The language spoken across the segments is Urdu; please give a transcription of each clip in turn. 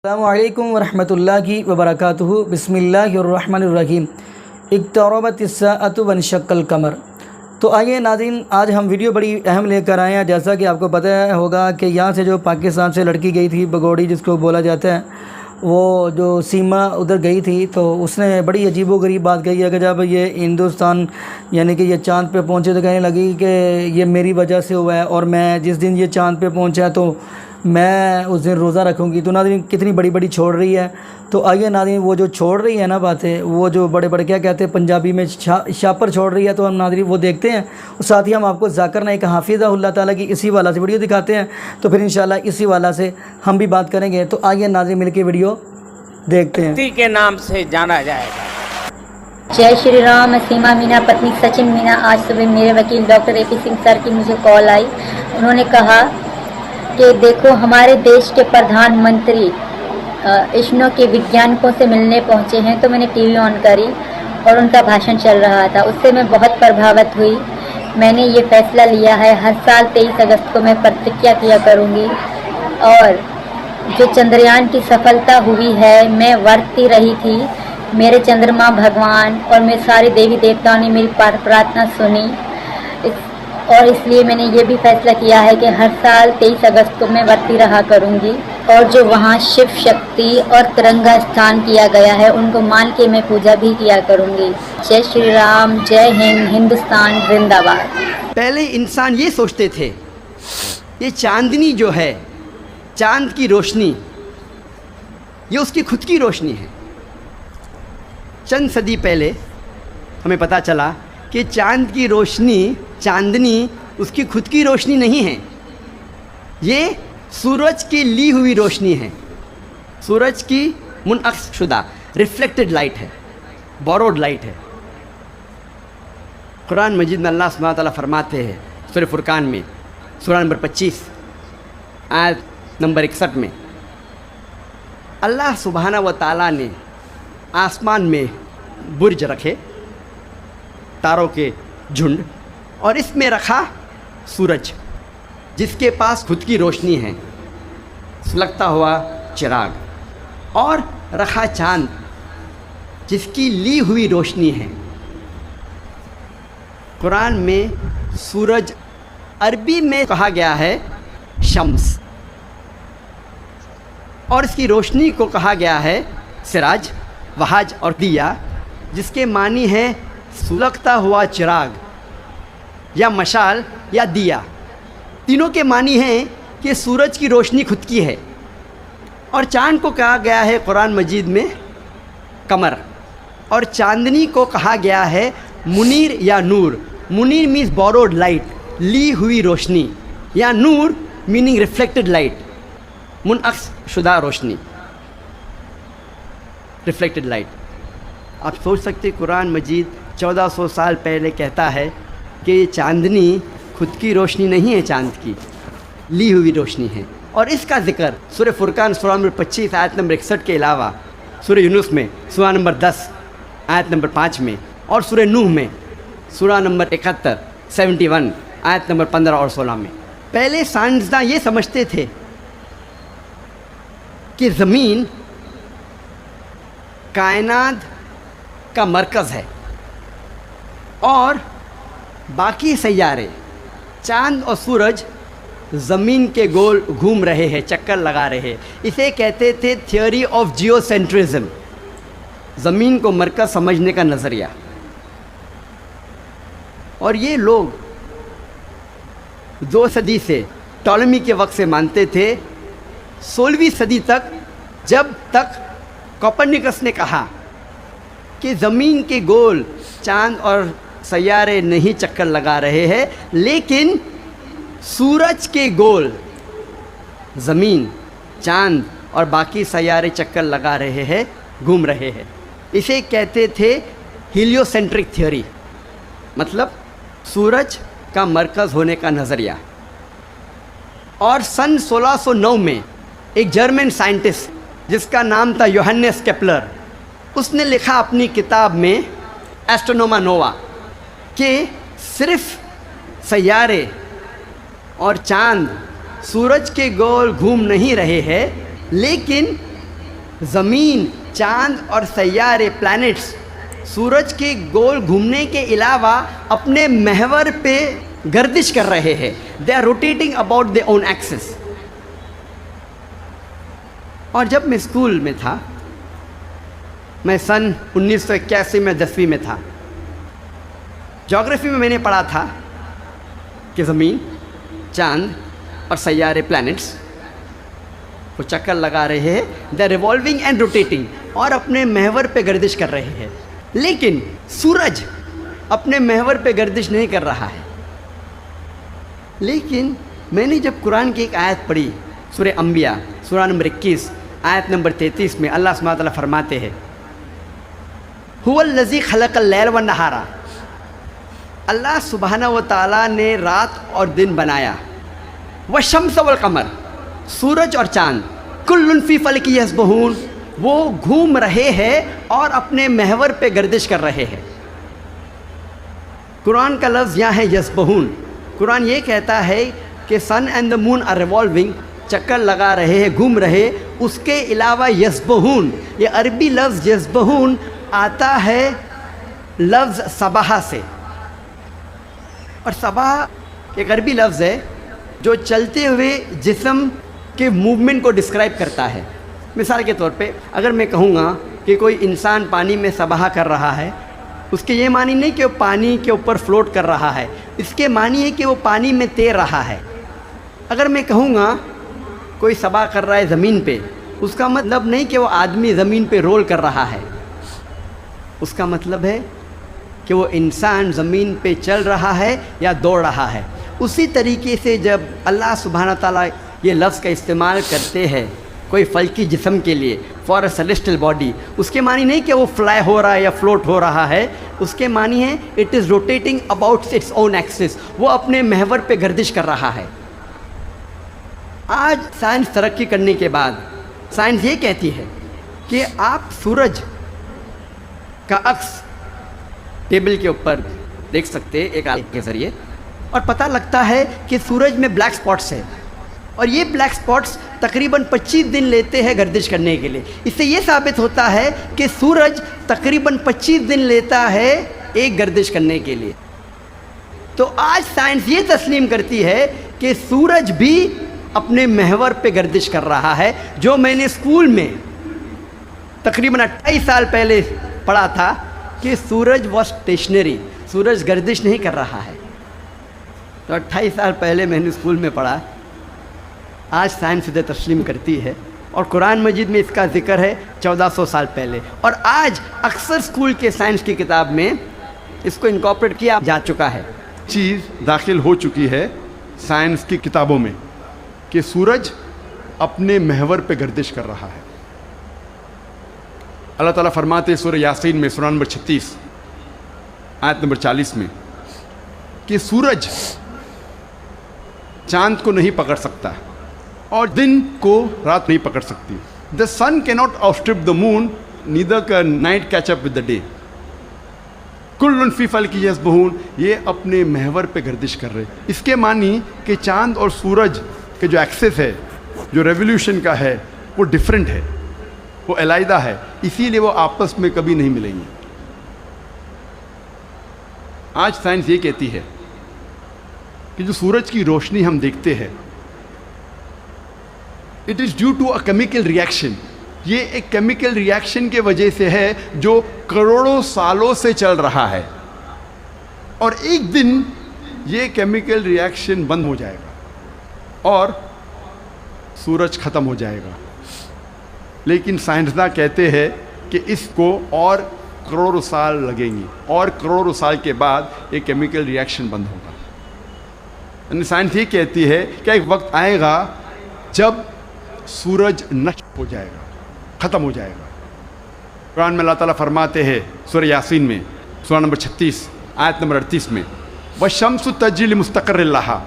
السلام علیکم ورحمۃ اللہ وبرکاتہ۔ بسم اللہ الرحمن الرحیم۔ اقتربت الساعۃ وانشق القمر۔ تو آئیے ناظرین، آج ہم ویڈیو بڑی اہم لے کر آئے ہیں۔ جیسا کہ آپ کو پتہ ہوگا کہ یہاں سے جو پاکستان سے لڑکی گئی تھی بگوڑی جس کو بولا جاتا ہے، وہ جو سیما ادھر گئی تھی، تو اس نے بڑی عجیب و غریب بات کہی ہے کہ جب یہ ہندوستان یعنی کہ یہ چاند پہ پہنچے تو کہنے لگی کہ یہ میری وجہ سے ہوا ہے، اور میں جس دن یہ چاند پہ پہنچا تو میں اس دن روزہ رکھوں گی۔ تو ناظرین کتنی بڑی بڑی چھوڑ رہی ہے۔ تو آئیے ناظرین، وہ جو چھوڑ رہی ہے نا باتیں، وہ جو بڑے بڑے کیا کہتے ہیں پنجابی میں شاپر چھوڑ رہی ہے، تو ہم ناظرین وہ دیکھتے ہیں، اور ساتھ ہی ہم آپ کو ذاکر نائک حافظہ اللہ تعالیٰ کی اسی والا سے ویڈیو دکھاتے ہیں، تو پھر انشاءاللہ اسی والا سے ہم بھی بات کریں گے۔ تو آئیے ناظرین مل کے ویڈیو دیکھتے ہیں۔ کے نام سے جانا جائے گا۔ جے شری رام۔ میں سیما مینا پتنی سچن مینا۔ آج صبح میرے وکیل ڈاکٹر اے پی سنگھ سر کی مجھے کال آئی۔ انہوں نے کہا کہ دیکھو ہمارے دیش کے پردھان منتری اسنو کے وگیانکوں سے ملنے پہنچے ہیں۔ تو میں نے ٹی وی آن کری اور ان کا بھاشن چل رہا تھا، اس سے میں بہت پربھاوت ہوئی۔ میں نے یہ فیصلہ لیا ہے، ہر سال 23 اگست کو میں پرتجھا کیا کروں گی، اور جو چندریان کی سفلتا ہوئی ہے، میں ورتی رہی تھی، میرے چندرما بھگوان اور میرے سارے دیوی دیوتاؤں نے میری پرارتھنا سنی، اور اس لیے میں نے یہ بھی فیصلہ کیا ہے کہ ہر سال 23 اگست کو میں ورتی رہا کروں گی، اور جو وہاں شیو شکتی اور ترنگا استھان کیا گیا ہے ان کو مان کے میں پوجا بھی کیا کروں گی۔ جے شری رام، جے ہند، ہندوستان زندہ باد۔ پہلے انسان یہ سوچتے تھے یہ چاندنی جو ہے، چاند کی روشنی، یہ اس کی خود کی روشنی ہے۔ چند صدی پہلے ہمیں پتہ چلا کہ چاند کی روشنی، چاندنی اس کی خود کی روشنی نہیں ہے، یہ سورج کی لی ہوئی روشنی ہے، سورج کی منعکس شدہ ریفلیکٹڈ لائٹ ہے، بوروڈ لائٹ ہے۔ قرآن مجید میں اللہ سبحانہ تعالیٰ فرماتے ہیں سورہ فرقان میں، سورہ نمبر 25 آیت نمبر 61 میں، اللہ سبحانہ و تعالیٰ نے آسمان میں برج رکھے، تاروں کے جھنڈ، اور اس میں رکھا سورج جس کے پاس خود کی روشنی ہے، سلگتا ہوا چراغ، اور رکھا چاند جس کی لی ہوئی روشنی ہے۔ قرآن میں سورج عربی میں کہا گیا ہے شمس، اور اس کی روشنی کو کہا گیا ہے سراج، وہاج اور دیا، جس کے معنی ہے سلگتا ہوا چراغ یا مشال یا دیا۔ تینوں کے معنی ہیں کہ سورج کی روشنی خود کی ہے، اور چاند کو کہا گیا ہے قرآن مجید میں قمر، اور چاندنی کو کہا گیا ہے منیر یا نور۔ منیر مینز بوروڈ لائٹ، لی ہوئی روشنی، یا نور میننگ ریفلیکٹڈ لائٹ، منعکس شدہ روشنی، ریفلیکٹڈ لائٹ۔ آپ سوچ سکتے قرآن مجید 1400 سال پہلے کہتا ہے کہ یہ چاندنی خود کی روشنی نہیں ہے، چاند کی لی ہوئی روشنی ہے، اور اس کا ذکر سورہ فرقان سورہ نمبر 25 آیت نمبر 61 کے علاوہ سورہ یونس میں سورہ نمبر 10 آیت نمبر 5 میں، اور سورہ نوح میں سورہ نمبر 71 آیت نمبر 15 اور 16 میں۔ پہلے سائنسداں یہ سمجھتے تھے کہ زمین کائنات کا مرکز ہے، اور باقی سیارے چاند اور سورج زمین کے گول گھوم رہے ہیں، چکر لگا رہے ہیں۔ اسے کہتے تھے تھیوری آف جیو سینٹرزم، زمین کو مرکز سمجھنے کا نظریہ۔ اور یہ لوگ 2 صدی سے، ٹولمی کے وقت سے مانتے تھے، 16ویں صدی تک، جب تک کوپرنیکس نے کہا کہ زمین کے گول چاند اور سیارے نہیں چکر لگا رہے ہیں، لیکن سورج کے گول زمین، چاند اور باقی سیارے چکر لگا رہے ہیں، گھوم رہے ہیں۔ اسے کہتے تھے ہیلیو سینٹرک تھیوری، مطلب سورج کا مرکز ہونے کا نظریہ۔ اور سن 1609 میں ایک جرمن سائنٹسٹ جس کا نام تھا یوہنس کیپلر، اس نے لکھا اپنی کتاب میں ایسٹرونوما نووا کہ صرف سیارے اور چاند سورج کے گول گھوم نہیں رہے ہیں، لیکن زمین، چاند اور سیارے پلانٹس سورج کے گول گھومنے کے علاوہ اپنے محور پہ گردش کر رہے ہیں. They are rotating about their own axis. اور جب میں اسکول میں تھا، میں سن 1981 میں 10ویں میں تھا، جغرافی میں نے پڑھا تھا کہ زمین، چاند اور سیارے پلانٹس وہ چکر لگا رہے ہیں. دے ریوالونگ اینڈ روٹیٹنگ، اور اپنے محور پہ گردش کر رہے ہیں. لیکن سورج اپنے محور پہ گردش نہیں کر رہا ہے. لیکن میں نے جب قرآن کی ایک آیت پڑھی، سورہ انبیاء سورہ نمبر 21 آیت نمبر 33 میں اللہ سبحانہ وتعالیٰ فرماتے ہیں هو الذی خلق اللیل والنہار، اللہ سبحانہ و تعالیٰ نے رات اور دن بنایا. والشمس والقمر، سورج اور چاند، کل فی فلک یسبحون، وہ گھوم رہے ہیں اور اپنے محور پہ گردش کر رہے ہیں. قرآن کا لفظ یہاں ہے یسبحون. قرآن یہ کہتا ہے کہ sun and the moon are revolving, چکر لگا رہے ہیں، گھوم رہے. اس کے علاوہ یسبحون، یہ عربی لفظ یسبحون آتا ہے لفظ صباح سے، اور صباح ایک عربی لفظ ہے جو چلتے ہوئے جسم کے موومنٹ کو ڈسکرائب کرتا ہے. مثال کے طور پہ اگر میں کہوں گا کہ کوئی انسان پانی میں سباہ کر رہا ہے، اس کے یہ معنی نہیں کہ وہ پانی کے اوپر فلوٹ کر رہا ہے، اس کے معنی ہے کہ وہ پانی میں تیر رہا ہے. اگر میں کہوں گا کوئی سباہ کر رہا ہے زمین پہ، اس کا مطلب نہیں کہ وہ آدمی زمین پہ رول کر رہا ہے، اس کا مطلب ہے کہ وہ انسان زمین پہ چل رہا ہے یا دوڑ رہا ہے. اسی طریقے سے جب اللہ سبحانہ تعالیٰ یہ لفظ کا استعمال کرتے ہیں کوئی فلکی جسم کے لیے، فار اے سیلیسٹل باڈی، اس کے معنی نہیں کہ وہ فلائی ہو رہا ہے یا فلوٹ ہو رہا ہے، اس کے معنی ہے it is rotating about its own axis, وہ اپنے محور پہ گردش کر رہا ہے. آج سائنس ترقی کرنے کے بعد سائنس یہ کہتی ہے کہ آپ سورج کا عکس ٹیبل کے اوپر دیکھ سکتے ہیں ایک آلے کے ذریعے، اور پتہ لگتا ہے کہ سورج میں بلیک سپاٹس ہے، اور یہ بلیک سپاٹس تقریباً 25 دن لیتے ہیں گردش کرنے کے لیے. اس سے یہ ثابت ہوتا ہے کہ سورج تقریباً 25 دن لیتا ہے ایک گردش کرنے کے لیے. تو آج سائنس یہ تسلیم کرتی ہے کہ سورج بھی اپنے محور پہ گردش کر رہا ہے. جو میں نے اسکول میں تقریباً 28 سال پہلے پڑھا تھا کہ سورج واز اسٹیشنری، سورج گردش نہیں کر رہا ہے، تو 28 سال پہلے میں نے اسکول میں پڑھا. آج سائنس اسے تسلیم کرتی ہے، اور قرآن مجید میں اس کا ذکر ہے 1400 سال پہلے، اور آج اکثر اسکول کے سائنس کی کتاب میں اس کو انکارپوریٹ کیا جا چکا ہے. چیز داخل ہو چکی ہے سائنس کی کتابوں میں کہ سورج اپنے محور پہ گردش کر رہا ہے. اللہ تعالیٰ فرماتے ہیں سورہ یاسین میں سورہ نمبر 36 آیت نمبر 40 میں کہ سورج چاند کو نہیں پکڑ سکتا اور دن کو رات نہیں پکڑ سکتی. The sun can not outstrip the moon, neither can night catch up with the day. کل فی فلک یسبحون، یہ اپنے محور پہ گردش کر رہے. اس کے معنی کہ چاند اور سورج کے جو ایکسس ہے، جو ریولیوشن کا ہے، وہ ڈفرینٹ ہے، وہ علیحدہ ہے، اسی لیے وہ آپس میں کبھی نہیں ملیں گے. آج سائنس یہ کہتی ہے کہ جو سورج کی روشنی ہم دیکھتے ہیں، it is due to a chemical reaction. یہ ایک کیمیکل ریئیکشن کے وجہ سے ہے جو کروڑوں سالوں سے چل رہا ہے، اور ایک دن یہ کیمیکل ریئیکشن بند ہو جائے گا اور سورج ختم ہو جائے گا. لیکن سائنسداں کہتے ہیں کہ اس کو اور کروڑوں سال لگیں گے، اور کروڑوں سال کے بعد یہ کیمیکل ریئیکشن بند ہوگا. یعنی سائنس یہ کہتی ہے کہ ایک وقت آئے گا جب سورج نشٹ ہو جائے گا، ختم ہو جائے گا. قرآن میں اللہ تعالیٰ فرماتے ہیں سورہ یاسین میں سورہ نمبر 36 آیت نمبر 38 میں وَالشَّمْسُ تَجْرِي لِمُسْتَقَرٍّ لَهَا،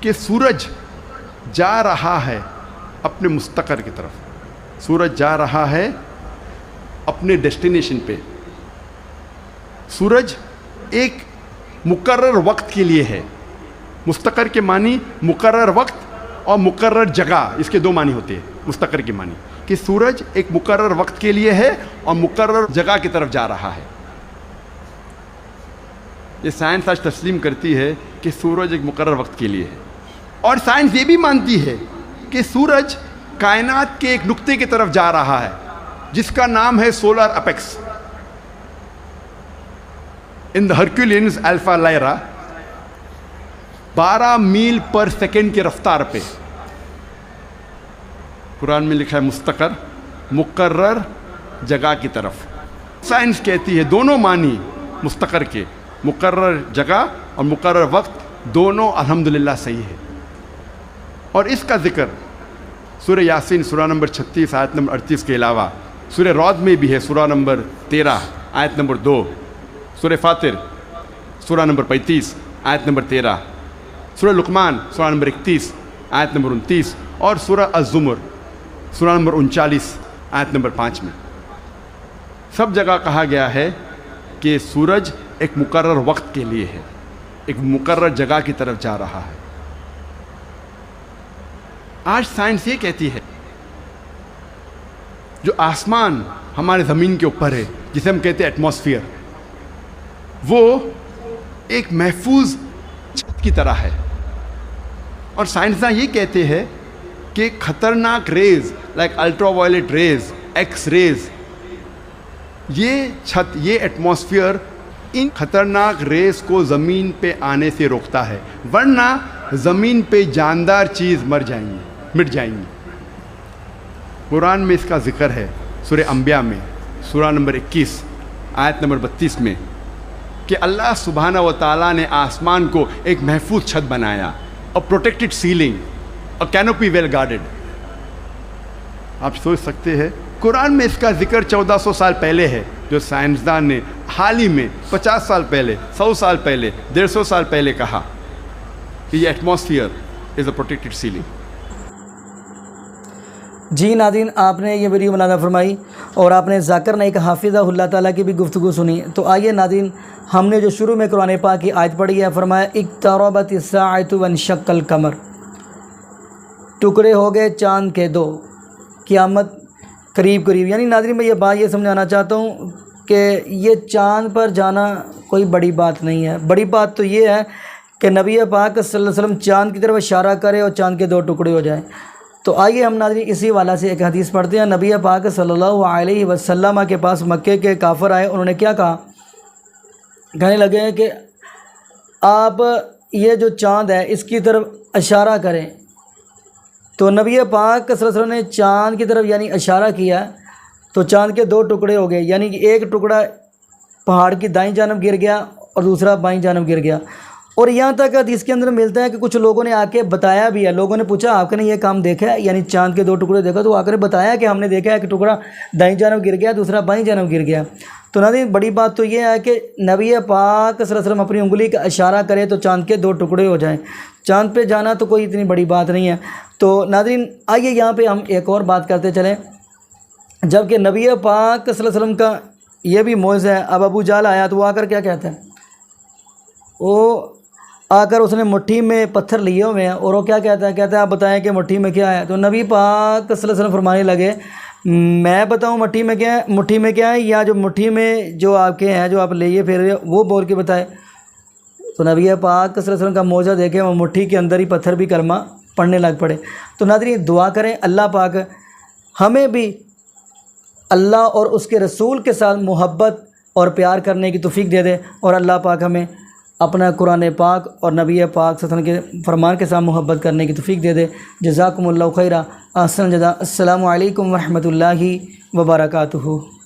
کہ سورج جا رہا ہے اپنے مستقر کی طرف. سورج جا رہا ہے اپنے ڈیسٹینیشن پہ. سورج ایک مقرر وقت کے لیے ہے. مستقر کے معنی مقرر وقت اور مقرر جگہ، اس کے دو معنی ہوتے ہیں. مستقر کے معنی کہ سورج ایک مقرر وقت کے لیے ہے اور مقرر جگہ کی طرف جا رہا ہے. یہ سائنس آج تسلیم کرتی ہے کہ سورج ایک مقرر وقت کے لیے ہے. اور سائنس یہ بھی مانتی ہے کہ سورج کائنات کے ایک نقطے کی طرف جا رہا ہے جس کا نام ہے سولر اپیکس. ان دا ہرکولینز الفا لائرا 12 میل پر سیکنڈ کی رفتار پہ. قرآن میں لکھا ہے مستقر، مقرر جگہ کی طرف. سائنس کہتی ہے دونوں معنی مستقر کے، مقرر جگہ اور مقرر وقت، دونوں الحمدللہ صحیح ہے. اور اس کا ذکر سورہ یاسین سورہ نمبر 36 آیت نمبر 38 کے علاوہ سورہ رعد میں بھی ہے، سورہ نمبر 13 آیت نمبر 2، سورہ فاطر سورہ نمبر 35 آیت نمبر 13، سورہ لقمان سورہ نمبر 31 آیت نمبر 29 اور سورہ الزمر سورہ نمبر 39 آیت نمبر 5 میں. سب جگہ کہا گیا ہے کہ سورج ایک مقرر وقت کے لیے ہے، ایک مقرر جگہ کی طرف جا رہا ہے. آج سائنس یہ کہتی ہے جو آسمان ہمارے زمین کے اوپر ہے، جسے ہم کہتے ہیں ایٹماسفیئر، وہ ایک محفوظ چھت کی طرح ہے. اور سائنسداں یہ کہتے ہیں کہ خطرناک rays like ultraviolet rays, X rays, یہ چھت، یہ ایٹماسفیئر ان خطرناک ریز کو زمین پہ آنے سے روکتا ہے، ورنہ زمین پہ جاندار چیز مٹ جائیں گی. قرآن میں اس کا ذکر ہے سورہ انبیاء میں سورہ نمبر 21 آیت نمبر 32 میں کہ اللہ سبحانہ و تعالیٰ نے آسمان کو ایک محفوظ چھت بنایا، اور پروٹیکٹڈ سیلنگ، اور کینوپی ویل گارڈڈ. آپ سوچ سکتے ہیں قرآن میں اس کا ذکر 1400 سال پہلے ہے، جو سائنسدان نے حال ہی میں 50 سال پہلے، 100 سال پہلے، 150 سال پہلے کہا کہ یہ ایٹماسفیئر از اے پروٹیکٹڈ سیلنگ. جی ناظرین، آپ نے یہ ویڈیو ملاحظہ فرمائی اور آپ نے ذاکر نائک حافظہ اللہ تعالیٰ کی بھی گفتگو سنی. تو آئیے ناظرین، ہم نے جو شروع میں قرآن پاک کی آیت پڑھی ہے، فرمایا اقتربت الساعۃ وانشق القمر، ٹکڑے ہو گئے چاند کے دو، قیامت قریب. یعنی ناظرین میں یہ بات یہ سمجھانا چاہتا ہوں کہ یہ چاند پر جانا کوئی بڑی بات نہیں ہے. بڑی بات تو یہ ہے کہ نبی پاک صلی اللہ علیہ وسلم چاند کی طرف اشارہ کرے اور چاند کے 2 ٹکڑے ہو جائیں. تو آئیے ہم ناظرین اسی والا سے ایک حدیث پڑھتے ہیں. نبی پاک صلی اللہ علیہ وسلم کے پاس مکے کے کافر آئے. انہوں نے کیا کہا؟ کہنے لگے ہیں کہ آپ یہ جو چاند ہے اس کی طرف اشارہ کریں. تو نبی پاک صلی اللہ علیہ وسلم نے چاند کی طرف یعنی اشارہ کیا، تو چاند کے 2 ٹکڑے ہو گئے. یعنی کہ ایک ٹکڑا پہاڑ کی دائیں جانب گر گیا اور دوسرا بائیں جانب گر گیا. اور یہاں تک حدیث کے اندر ملتا ہے کہ کچھ لوگوں نے آ کے بتایا بھی ہے. لوگوں نے پوچھا آپ نے یہ کام دیکھا ہے، یعنی چاند کے 2 ٹکڑے دیکھا؟ تو آ کر بتایا کہ ہم نے دیکھا ہے کہ ٹکڑا دائیں جانب گر گیا، دوسرا بائیں جانب گر گیا. تو ناظرین بڑی بات تو یہ ہے کہ نبی پاک صلی اللہ علیہ وسلم اپنی انگلی کا اشارہ کرے تو چاند کے 2 ٹکڑے ہو جائیں. چاند پہ جانا تو کوئی اتنی بڑی بات نہیں ہے. تو ناظرین آئیے یہاں پہ ہم ایک اور بات کرتے چلیں. جب کہ نبی پاک صلی اللہ علیہ وسلم کا یہ بھی معجزہ ہے. اب ابو جہل آیا تو وہ آ کر کیا کہتا ہے؟ وہ آ کر اس نے مٹھی میں پتھر لیے ہوئے ہیں اور وہ کیا کہتا ہے؟ آپ بتائیں کہ مٹھی میں کیا ہے؟ تو نبی پاک صلی اللہ علیہ وسلم فرمانے لگے میں بتاؤں مٹھی میں کیا ہے یا جو مٹھی میں جو آپ کے ہیں جو آپ لیے پھر وہ بول کے بتائے. تو نبی پاک صلی اللہ علیہ وسلم کا معجزہ دیکھیں، وہ مٹھی کے اندر ہی پتھر بھی کلمہ پڑھنے لگ پڑے. تو ناظرین دعا کریں اللہ پاک ہمیں بھی اللہ اور اس کے رسول کے ساتھ محبت اور پیار کرنے کی توفیق دے دے، اور اللہ پاک ہمیں اپنا قرآن پاک اور نبی پاک صلی اللہ علیہ وسلم کے فرمان کے ساتھ محبت کرنے کی توفیق دے دے. جزاکم اللہ خیرہ. احسن جزا. السلام علیکم ورحمۃ اللہ وبرکاتہ.